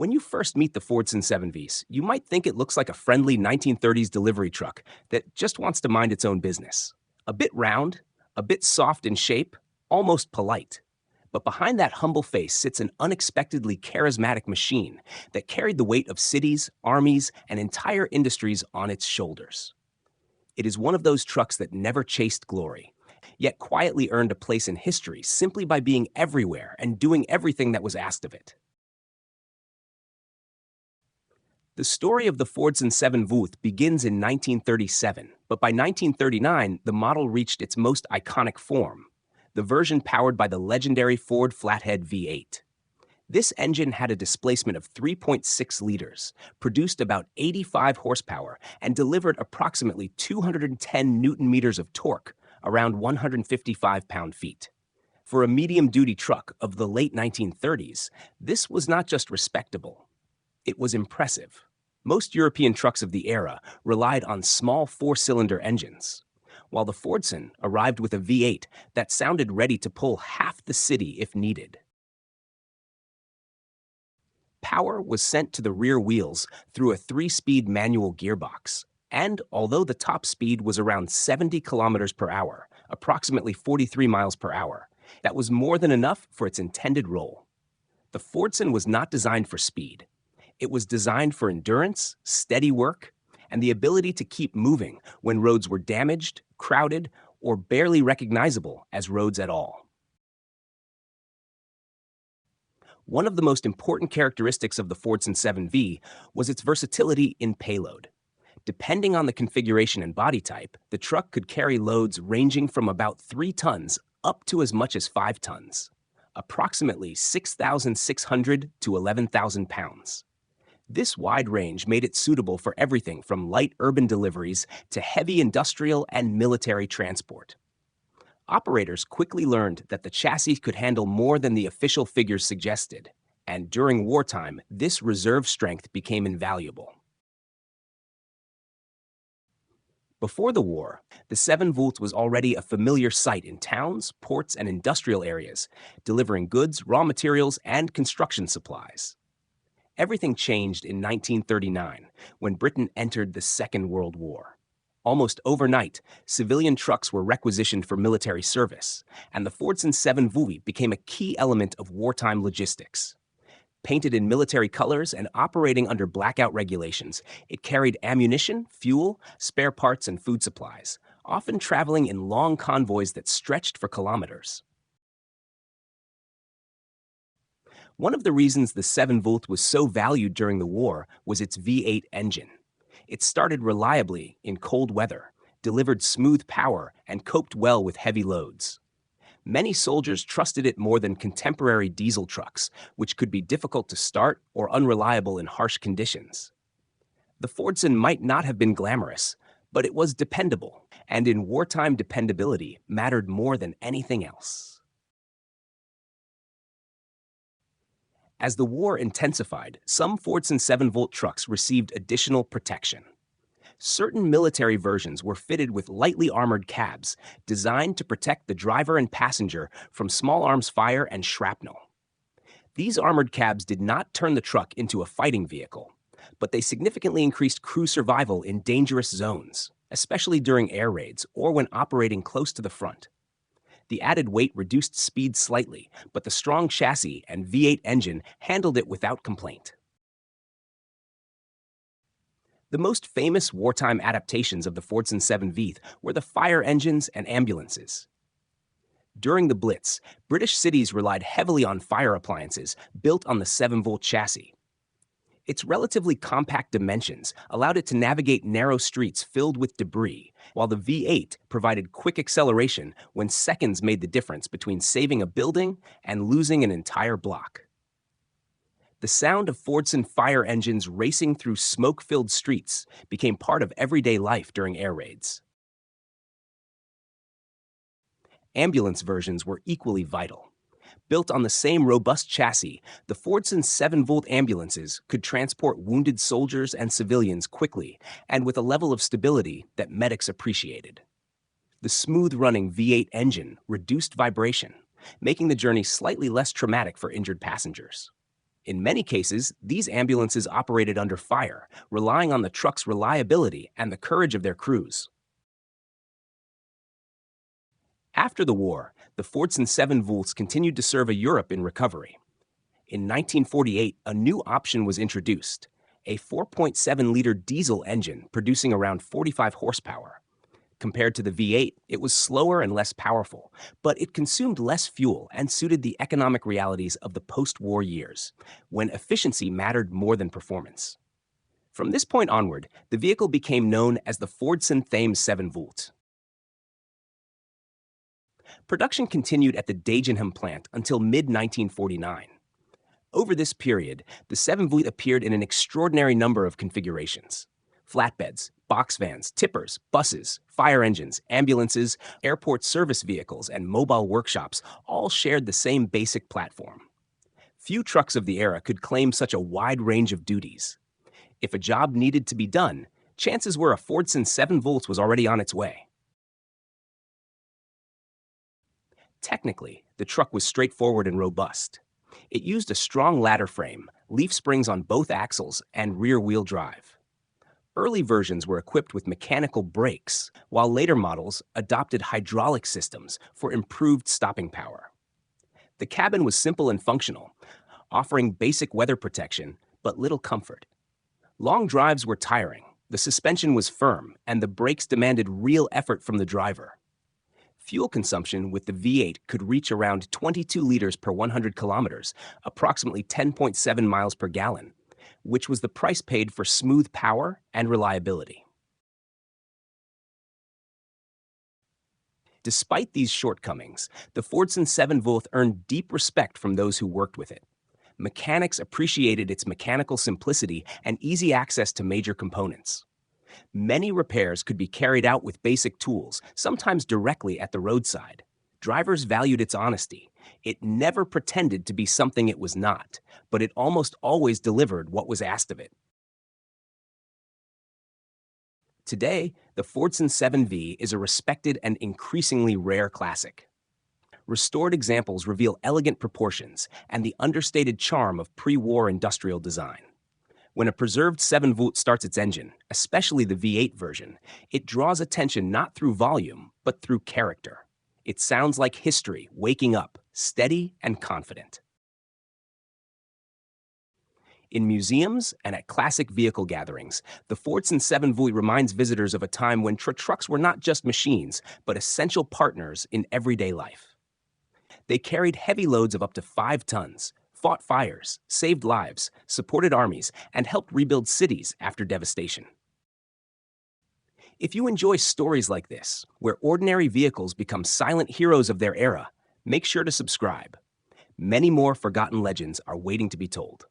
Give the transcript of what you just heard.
When you first meet the Fordson 7Vs, you might think it looks like a friendly 1930s delivery truck that just wants to mind its own business. A bit round, a bit soft in shape, almost polite. But behind that humble face sits an unexpectedly charismatic machine that carried the weight of cities, armies, and entire industries on its shoulders. It is one of those trucks that never chased glory, yet quietly earned a place in history simply by being everywhere and doing everything that was asked of it. The story of the Fordson 7V begins in 1937, but by 1939, the model reached its most iconic form, the version powered by the legendary Ford Flathead V8. This engine had a displacement of 3.6 liters, produced about 85 horsepower, and delivered approximately 210 newton-meters of torque, around 155 pound-feet. For a medium-duty truck of the late 1930s, this was not just respectable. It was impressive. Most European trucks of the era relied on small four-cylinder engines, while the Fordson arrived with a V8 that sounded ready to pull half the city if needed. Power was sent to the rear wheels through a 3-speed manual gearbox, and although the top speed was around 70 kilometers per hour, approximately 43 miles per hour, that was more than enough for its intended role. The Fordson was not designed for speed. It was designed for endurance, steady work, and the ability to keep moving when roads were damaged, crowded, or barely recognizable as roads at all. One of the most important characteristics of the Fordson 7V was its versatility in payload. Depending on the configuration and body type, the truck could carry loads ranging from about 3 tons up to as much as 5 tons, approximately 6,600 to 11,000 pounds. This wide range made it suitable for everything from light urban deliveries to heavy industrial and military transport. Operators quickly learned that the chassis could handle more than the official figures suggested, and during wartime, this reserve strength became invaluable. Before the war, the 7V was already a familiar sight in towns, ports, and industrial areas, delivering goods, raw materials, and construction supplies. Everything changed in 1939 when Britain entered the Second World War. Almost overnight, civilian trucks were requisitioned for military service, and the Fordson 7V became a key element of wartime logistics. Painted in military colors and operating under blackout regulations, it carried ammunition, fuel, spare parts, and food supplies, often traveling in long convoys that stretched for kilometers. One of the reasons the 7V was so valued during the war was its V8 engine. It started reliably in cold weather, delivered smooth power, and coped well with heavy loads. Many soldiers trusted it more than contemporary diesel trucks, which could be difficult to start or unreliable in harsh conditions. The Fordson might not have been glamorous, but it was dependable, and in wartime dependability mattered more than anything else. As the war intensified, some Fordson 7V trucks received additional protection. Certain military versions were fitted with lightly armored cabs designed to protect the driver and passenger from small arms fire and shrapnel. These armored cabs did not turn the truck into a fighting vehicle, but they significantly increased crew survival in dangerous zones, especially during air raids or when operating close to the front. The added weight reduced speed slightly, but the strong chassis and V8 engine handled it without complaint. The most famous wartime adaptations of the Fordson 7V were the fire engines and ambulances. During the Blitz, British cities relied heavily on fire appliances built on the 7V chassis. Its relatively compact dimensions allowed it to navigate narrow streets filled with debris, while the V8 provided quick acceleration when seconds made the difference between saving a building and losing an entire block. The sound of Fordson fire engines racing through smoke-filled streets became part of everyday life during air raids. Ambulance versions were equally vital. Built on the same robust chassis, the Fordson 7V ambulances could transport wounded soldiers and civilians quickly and with a level of stability that medics appreciated. The smooth-running V8 engine reduced vibration, making the journey slightly less traumatic for injured passengers. In many cases, these ambulances operated under fire, relying on the truck's reliability and the courage of their crews. After the war, the Fordson 7 Volts continued to serve a Europe in recovery. In 1948, a new option was introduced, a 4.7-liter diesel engine producing around 45 horsepower. Compared to the V8, it was slower and less powerful, but it consumed less fuel and suited the economic realities of the post-war years, when efficiency mattered more than performance. From this point onward, the vehicle became known as the Fordson Thames 7 Volt. Production continued at the Dagenham plant until mid-1949. Over this period, the 7 Volt appeared in an extraordinary number of configurations. Flatbeds, box vans, tippers, buses, fire engines, ambulances, airport service vehicles, and mobile workshops all shared the same basic platform. Few trucks of the era could claim such a wide range of duties. If a job needed to be done, chances were a Fordson 7 Volts was already on its way. Technically, the truck was straightforward and robust. It used a strong ladder frame, leaf springs on both axles, and rear-wheel drive. Early versions were equipped with mechanical brakes, while later models adopted hydraulic systems for improved stopping power. The cabin was simple and functional, offering basic weather protection, but little comfort. Long drives were tiring, the suspension was firm, and the brakes demanded real effort from the driver. Fuel consumption with the V8 could reach around 22 liters per 100 kilometers, approximately 10.7 miles per gallon, which was the price paid for smooth power and reliability. Despite these shortcomings, the Fordson 7 Volt earned deep respect from those who worked with it. Mechanics appreciated its mechanical simplicity and easy access to major components. Many repairs could be carried out with basic tools, sometimes directly at the roadside. Drivers valued its honesty. It never pretended to be something it was not, but it almost always delivered what was asked of it. Today, the Fordson 7V is a respected and increasingly rare classic. Restored examples reveal elegant proportions and the understated charm of pre-war industrial design. When a preserved 7 Volt starts its engine, especially the V8 version, it draws attention not through volume, but through character. It sounds like history waking up, steady and confident. In museums and at classic vehicle gatherings, the Fordson 7 Volt reminds visitors of a time when trucks were not just machines, but essential partners in everyday life. They carried heavy loads of up to 5 tons, fought fires, saved lives, supported armies, and helped rebuild cities after devastation. If you enjoy stories like this, where ordinary vehicles become silent heroes of their era, make sure to subscribe. Many more forgotten legends are waiting to be told.